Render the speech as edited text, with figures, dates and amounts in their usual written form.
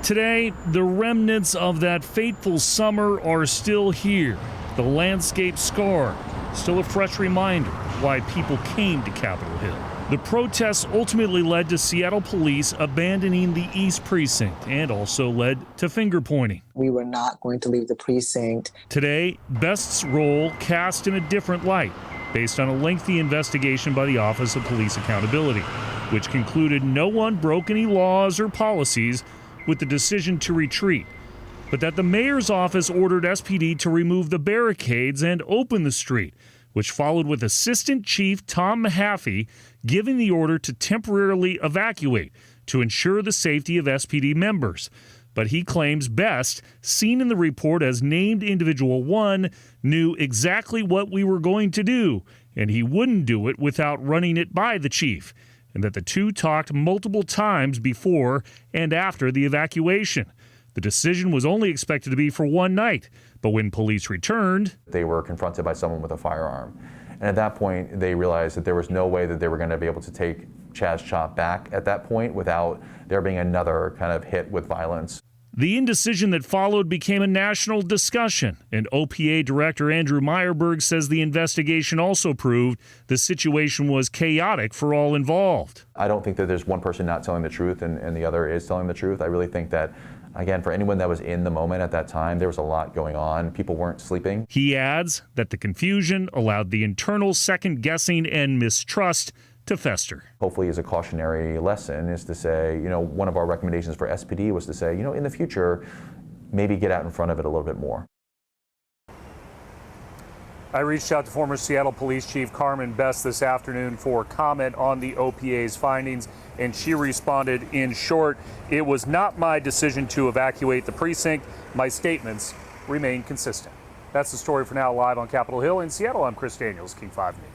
Today, the remnants of that fateful summer are still here. The landscape scarred, still a fresh reminder of why people came to Capitol Hill. The protests ultimately led to Seattle police abandoning the East Precinct and also led to finger pointing. We were not going to leave the precinct. Today, Best's role cast in a different light, based on a lengthy investigation by the Office of Police Accountability, which concluded no one broke any laws or policies with the decision to retreat, but that the mayor's office ordered SPD to remove the barricades and open the street, which followed with Assistant Chief Tom Mahaffey giving the order to temporarily evacuate to ensure the safety of SPD members. But he claims Best, seen in the report as named individual 1, knew exactly what we were going to do, and he wouldn't do it without running it by the chief, and that the two talked multiple times before and after the evacuation. The decision was only expected to be for one night, but when police returned, they were confronted by someone with a firearm. And at that point, they realized that there was no way that they were going to be able to take Chaz Chop back at that point without there being another kind of hit with violence. The indecision that followed became a national discussion, and OPA Director Andrew Meyerberg says the investigation also proved the situation was chaotic for all involved. I don't think that there's one person not telling the truth and the other is telling the truth. I really think that, again, for anyone that was in the moment at that time, there was a lot going on. People weren't sleeping. He adds that the confusion allowed the internal second-guessing and mistrust to fester. Hopefully, as a cautionary lesson, is to say, one of our recommendations for SPD was to say, in the future, maybe get out in front of it a little bit more. I reached out to former Seattle Police Chief Carmen Best this afternoon for comment on the OPA's findings, and she responded in short, "It was not my decision to evacuate the precinct. My statements remain consistent." That's the story for now. Live on Capitol Hill in Seattle, I'm Chris Daniels, King 5 News.